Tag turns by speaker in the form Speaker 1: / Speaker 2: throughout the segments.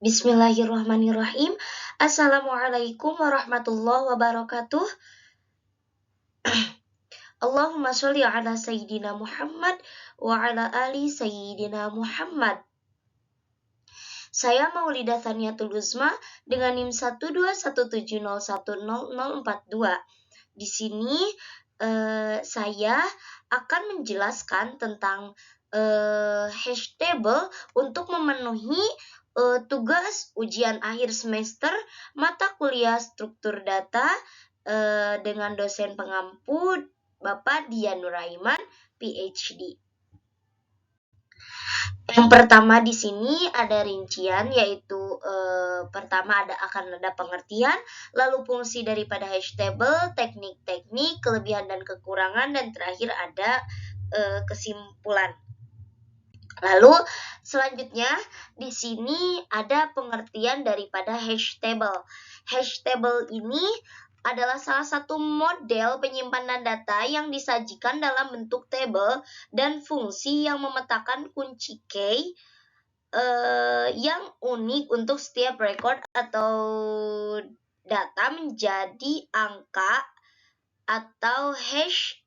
Speaker 1: Bismillahirrahmanirrahim. Assalamualaikum warahmatullahi wabarakatuh. Allahumma sholli ala Sayyidina Muhammad wa ala ali Sayyidina Muhammad. Saya Maulidah Thaniyatul Uzma dengan NIM 12170100042. Di sini saya akan menjelaskan tentang hash table untuk memenuhi tugas ujian akhir semester mata kuliah struktur data dengan dosen pengampu Bapak Dian Nuraiman, PhD. Yang pertama di sini ada rincian, yaitu pertama akan ada pengertian, lalu fungsi daripada hash table, teknik-teknik, kelebihan dan kekurangan, dan terakhir ada kesimpulan. Lalu selanjutnya di sini ada pengertian daripada hash table. Hash table ini adalah salah satu model penyimpanan data yang disajikan dalam bentuk tabel dan fungsi yang memetakan kunci key yang unik untuk setiap record atau data menjadi angka atau hash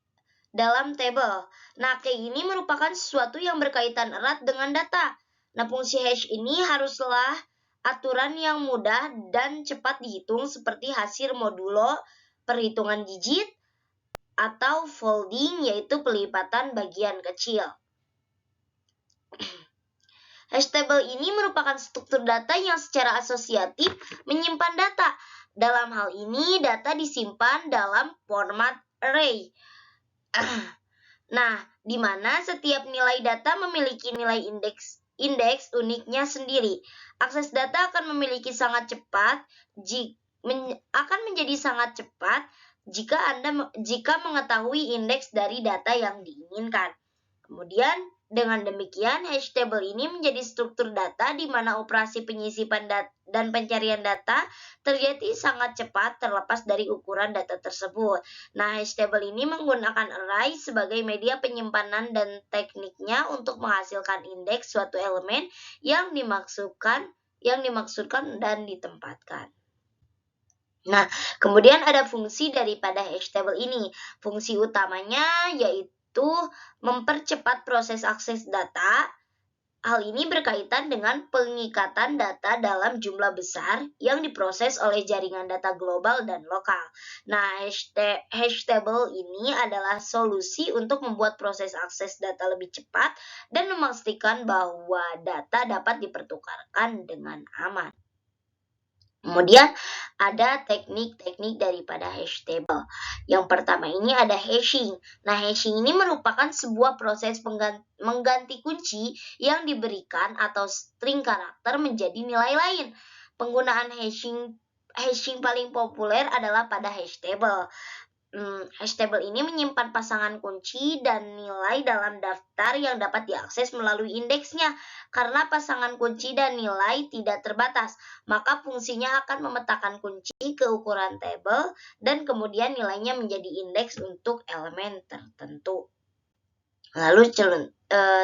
Speaker 1: dalam tabel. Nah, key ini merupakan sesuatu yang berkaitan erat dengan data. Nah, fungsi hash ini haruslah aturan yang mudah dan cepat dihitung seperti hasil modulo, perhitungan digit, atau folding, yaitu pelipatan bagian kecil. Hash table ini merupakan struktur data yang secara asosiatif menyimpan data. Dalam hal ini, data disimpan dalam format array. Nah, di mana setiap nilai data memiliki nilai indeks uniknya sendiri. Akses data akan menjadi sangat cepat jika mengetahui indeks dari data yang diinginkan. Kemudian dengan demikian, hash table ini menjadi struktur data di mana operasi penyisipan dan pencarian data terjadi sangat cepat terlepas dari ukuran data tersebut. Nah, hash table ini menggunakan array sebagai media penyimpanan dan tekniknya untuk menghasilkan indeks suatu elemen yang dimaksudkan dan ditempatkan. Nah, kemudian ada fungsi daripada hash table ini. Fungsi utamanya yaitu mempercepat proses akses data. Hal ini berkaitan dengan pengikatan data dalam jumlah besar yang diproses oleh jaringan data global dan lokal. Nah, hash table ini adalah solusi untuk membuat proses akses data lebih cepat dan memastikan bahwa data dapat dipertukarkan dengan aman. Kemudian ada teknik-teknik daripada hash table. Yang pertama ini ada hashing. Nah, hashing ini merupakan sebuah proses mengganti kunci yang diberikan atau string karakter menjadi nilai lain. Penggunaan hashing paling populer adalah pada hash table. Hash table ini menyimpan pasangan kunci dan nilai dalam daftar yang dapat diakses melalui indeksnya. Karena pasangan kunci dan nilai tidak terbatas, maka fungsinya akan memetakan kunci ke ukuran tabel dan kemudian nilainya menjadi indeks untuk elemen tertentu. Lalu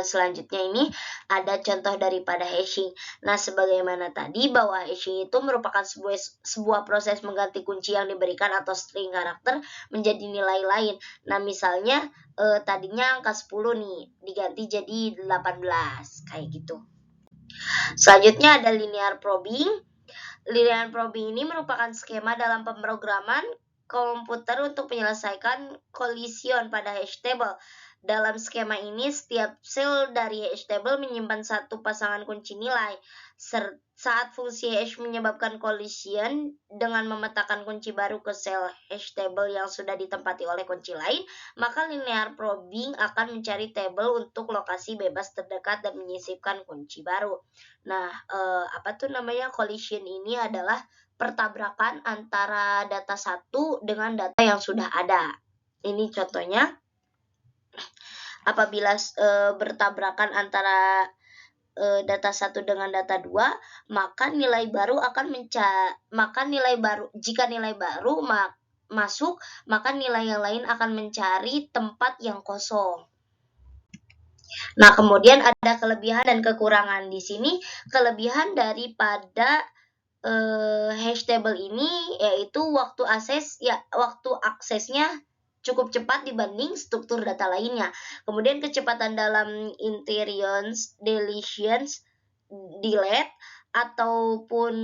Speaker 1: selanjutnya ini ada contoh daripada hashing. Nah, sebagaimana tadi bahwa hashing itu merupakan sebuah proses mengganti kunci yang diberikan atau string karakter menjadi nilai lain. Nah, misalnya tadinya angka 10 nih diganti jadi 18 kayak gitu. Selanjutnya ada linear probing. Linear probing ini merupakan skema dalam pemrograman komputer untuk menyelesaikan collision pada hash table. Dalam skema ini, setiap sel dari hash table menyimpan satu pasangan kunci nilai. Saat fungsi hash menyebabkan collision dengan memetakan kunci baru ke sel hash table yang sudah ditempati oleh kunci lain, maka linear probing akan mencari table untuk lokasi bebas terdekat dan menyisipkan kunci baru. Nah, collision ini adalah pertabrakan antara data satu dengan data yang sudah ada. Ini contohnya. Apabila bertabrakan antara data 1 dengan data 2, maka nilai baru jika nilai baru masuk, maka nilai yang lain akan mencari tempat yang kosong. Nah, kemudian ada kelebihan dan kekurangan di sini. Kelebihan daripada hash table ini yaitu waktu aksesnya cukup cepat dibanding struktur data lainnya. Kemudian kecepatan dalam insertions, deletions, delete ataupun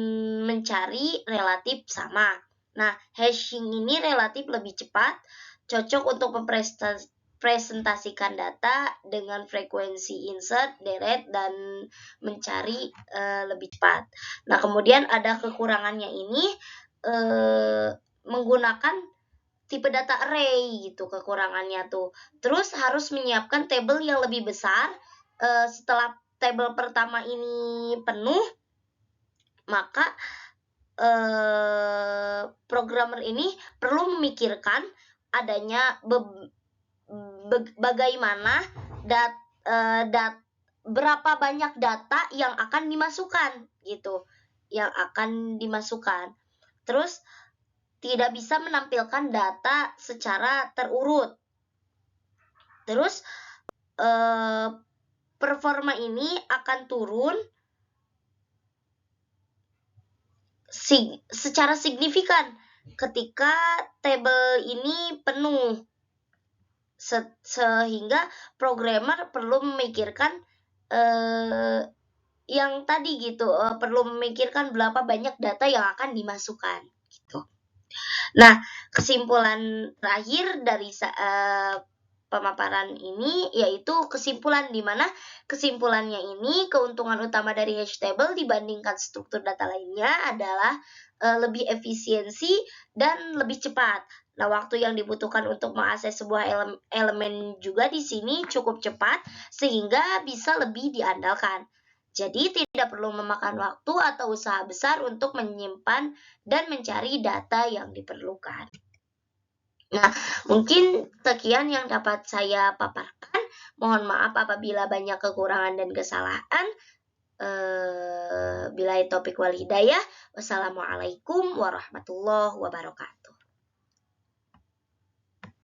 Speaker 1: mencari relatif sama. Nah, hashing ini relatif lebih cepat, cocok untuk mempresentasikan data dengan frekuensi insert, delete, dan mencari lebih cepat. Nah, kemudian ada kekurangannya ini menggunakan tipe data array gitu kekurangannya tuh. Terus harus menyiapkan table yang lebih besar. Setelah table pertama ini penuh, maka programmer ini perlu memikirkan adanya bagaimana berapa banyak data yang akan dimasukkan gitu, yang akan dimasukkan. Terus tidak bisa menampilkan data secara terurut. Terus performa ini akan turun secara signifikan ketika table ini penuh, sehingga programmer perlu memikirkan yang tadi gitu, perlu memikirkan berapa banyak data yang akan dimasukkan gitu. Nah, kesimpulan terakhir dari pemaparan ini yaitu kesimpulan, di mana kesimpulannya ini keuntungan utama dari hash table dibandingkan struktur data lainnya adalah lebih efisiensi dan lebih cepat. Nah, waktu yang dibutuhkan untuk mengakses sebuah elemen juga di sini cukup cepat sehingga bisa lebih diandalkan. Jadi tidak perlu memakan waktu atau usaha besar untuk menyimpan dan mencari data yang diperlukan. Nah, mungkin sekian yang dapat saya paparkan. Mohon maaf apabila banyak kekurangan dan kesalahan. Billahi taufiq wal hidayah. Wassalamualaikum warahmatullahi wabarakatuh.